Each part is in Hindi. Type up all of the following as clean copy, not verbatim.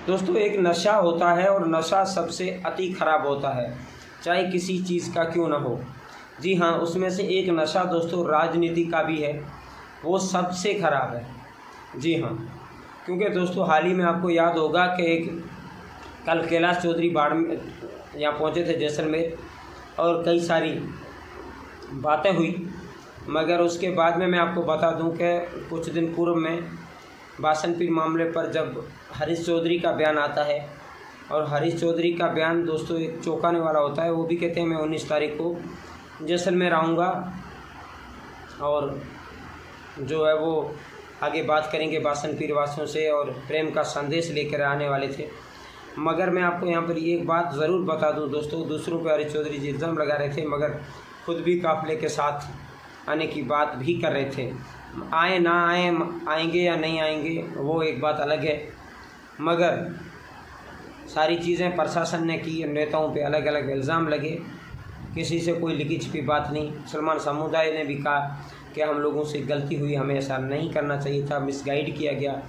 दोस्तों एक नशा होता है और नशा सबसे अति खराब होता है, चाहे किसी चीज़ का क्यों ना हो। जी हाँ, उसमें से एक नशा दोस्तों राजनीति का भी है, वो सबसे खराब है। जी हाँ, क्योंकि दोस्तों हाल ही में आपको याद होगा कि एक कल कैलाश चौधरी बाड़मेर यहाँ पहुँचे थे जैसलमेर, और कई सारी बातें हुई। मगर उसके बाद में मैं आपको बता दूं कि कुछ दिन पूर्व में बासनपीर मामले पर जब हरीश चौधरी का बयान आता है, और हरीश चौधरी का बयान दोस्तों एक चौंकाने वाला होता है। वो भी कहते हैं मैं 19 तारीख को जैसलमेर आऊँगा और जो है वो आगे बात करेंगे बासनपीर वासियों से, और प्रेम का संदेश लेकर आने वाले थे। मगर मैं आपको यहाँ पर एक बात ज़रूर बता दूँ दोस्तों, दूसरों पर हरीश चौधरी जी इल्ज़ाम लगा रहे थे, मगर खुद भी काफ़िले के साथ आने की बात भी कर रहे थे। आए ना आए, आएंगे या नहीं आएंगे वो एक बात अलग है, मगर सारी चीज़ें प्रशासन ने की, नेताओं पे अलग अलग इल्ज़ाम लगे, किसी से कोई लिखी छिपी बात नहीं। मुसलमान समुदाय ने भी कहा कि हम लोगों से गलती हुई, हमें ऐसा नहीं करना चाहिए था, मिसगाइड किया गया।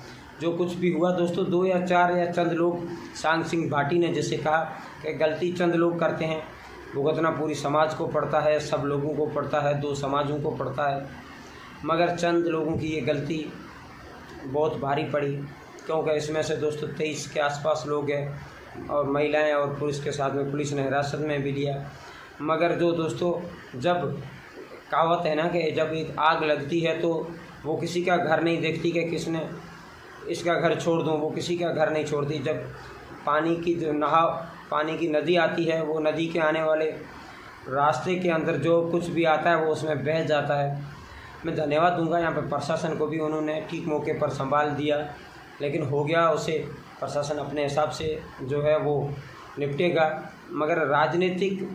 जो कुछ भी हुआ दोस्तों, 2 या 4 या चंद लोग, सांग सिंह भाटी ने जैसे कहा कि गलती चंद लोग करते हैं, भुगतना पूरी समाज को पड़ता है, सब लोगों को पड़ता है, 2 समाजों को पड़ता है। मगर चंद लोगों की ये गलती बहुत भारी पड़ी, क्योंकि इसमें से दोस्तों 23 के आसपास लोग हैं, और महिलाएं और पुरुष के साथ में पुलिस ने हिरासत में भी लिया। मगर जो दोस्तों, जब कहावत है ना कि जब एक आग लगती है तो वो किसी का घर नहीं देखती कि किसने इसका घर छोड़ दूँ, वो किसी का घर नहीं छोड़ती। जब पानी की जो पानी की नदी आती है, वो नदी के आने वाले रास्ते के अंदर जो कुछ भी आता है वो उसमें बह जाता है। मैं धन्यवाद दूंगा यहाँ पर प्रशासन को भी, उन्होंने ठीक मौके पर संभाल दिया, लेकिन हो गया उसे, प्रशासन अपने हिसाब से जो है वो निपटेगा। मगर राजनीतिक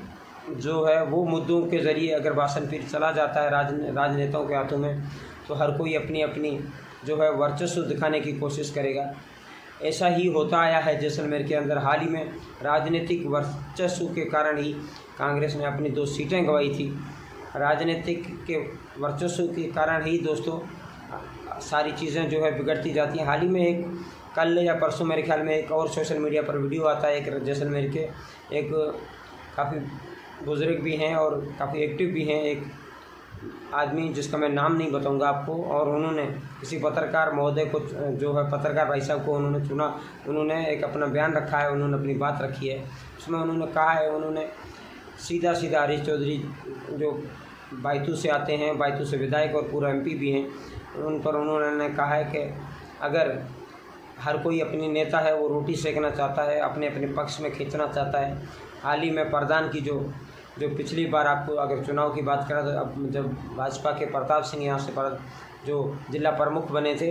जो है वो मुद्दों के ज़रिए अगर बासनपीर चला जाता है राजनेताओं के हाथों में, तो हर कोई अपनी अपनी जो है वर्चस्व दिखाने की कोशिश करेगा। ऐसा ही होता आया है जैसलमेर के अंदर। हाल ही में राजनीतिक वर्चस्व के कारण ही कांग्रेस ने अपनी 2 सीटें गंवाई थी। राजनीतिक के वर्चस्व के कारण ही दोस्तों सारी चीज़ें जो है बिगड़ती जाती हैं। हाल ही में एक कल या परसों मेरे ख्याल में एक और सोशल मीडिया पर वीडियो आता है, एक जैसलमेर के एक काफ़ी बुज़ुर्ग भी हैं और काफ़ी एक्टिव भी हैं, एक आदमी जिसका मैं नाम नहीं बताऊंगा आपको, और उन्होंने किसी पत्रकार महोदय को जो है पत्रकार भाई साहब को उन्होंने चुना, उन्होंने एक अपना बयान रखा है, उन्होंने अपनी बात रखी है। उसमें उन्होंने कहा है, उन्होंने सीधा हरीश चौधरी जो बैतूल से आते हैं, बैतूल से विधायक और पूरा MP भी हैं, उन पर उन्होंने कहा है कि अगर हर कोई अपनी नेता है वो रोटी सेकना चाहता है, अपने अपने पक्ष में खींचना चाहता है। हाल ही में प्रधान की जो पिछली बार आपको अगर चुनाव की बात करें तो अब जब भाजपा के प्रताप सिंह यहाँ से जो जिला प्रमुख बने थे,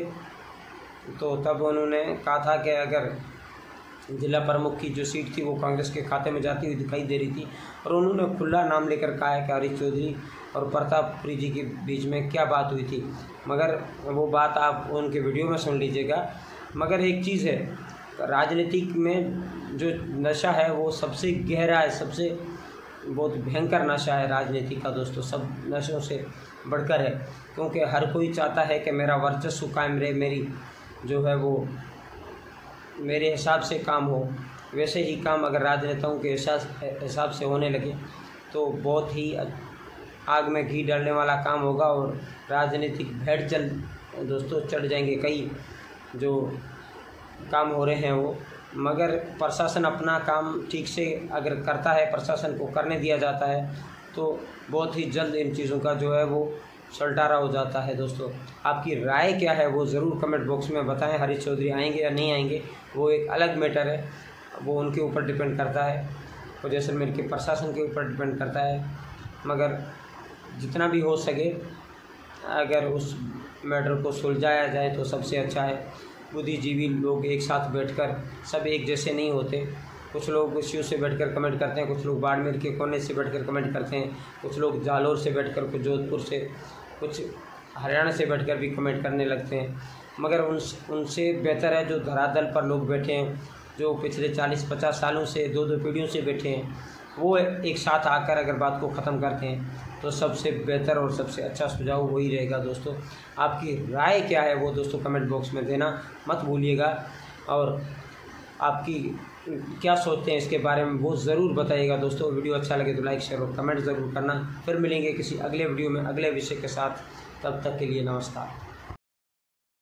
तो तब उन्होंने कहा था कि अगर जिला प्रमुख की जो सीट थी वो कांग्रेस के खाते में जाती हुई दिखाई दे रही थी, और उन्होंने खुला नाम लेकर कहा है कि हरीश चौधरी और प्रतापपुरी जी के बीच में क्या बात हुई थी। मगर वो बात आप उनके वीडियो में सुन लीजिएगा। मगर एक चीज़ है, राजनीतिक में जो नशा है वो सबसे गहरा है, सबसे बहुत भयंकर नशा है राजनीति का दोस्तों, सब नशों से बढ़कर है। क्योंकि हर कोई चाहता है कि मेरा वर्चस्व कायम रहे, मेरी जो है वो मेरे हिसाब से काम हो। वैसे ही काम अगर राजनेताओं के हिसाब से होने लगे तो बहुत ही आग में घी डालने वाला काम होगा, और राजनीतिक भेड़ दोस्तों चढ़ जाएंगे कई जो काम हो रहे हैं वो। मगर प्रशासन अपना काम ठीक से अगर करता है, प्रशासन को करने दिया जाता है, तो बहुत ही जल्द इन चीज़ों का जो है वो सलटारा हो जाता है। दोस्तों आपकी राय क्या है वो ज़रूर कमेंट बॉक्स में बताएं। हरीश चौधरी आएंगे या नहीं आएंगे वो एक अलग मैटर है, वो उनके ऊपर डिपेंड करता है, और जैसलमेर के प्रशासन के ऊपर डिपेंड करता है। मगर जितना भी हो सके अगर उस मैटर को सुलझाया जाए तो सबसे अच्छा है। बुद्धिजीवी लोग एक साथ बैठकर, सब एक जैसे नहीं होते, कुछ लोग शिव से बैठकर कमेंट करते हैं, कुछ लोग बाड़मेर के कोने से बैठकर कमेंट करते हैं, कुछ लोग जालोर से बैठकर, कुछ जोधपुर से, कुछ हरियाणा से बैठकर भी कमेंट करने लगते हैं। मगर उनसे बेहतर है जो धरातल पर लोग बैठे हैं, जो पिछले 40-50 सालों से 2-2 पीढ़ियों से बैठे हैं, वो एक साथ आकर अगर बात को ख़त्म करते हैं तो सबसे बेहतर और सबसे अच्छा सुझाव वही रहेगा। दोस्तों आपकी राय क्या है वो दोस्तों कमेंट बॉक्स में देना मत भूलिएगा, और आपकी क्या सोचते हैं इसके बारे में वो ज़रूर बताइएगा दोस्तों। वीडियो अच्छा लगे तो लाइक शेयर और कमेंट ज़रूर करना। फिर मिलेंगे किसी अगले वीडियो में अगले विषय के साथ, तब तक के लिए नमस्कार।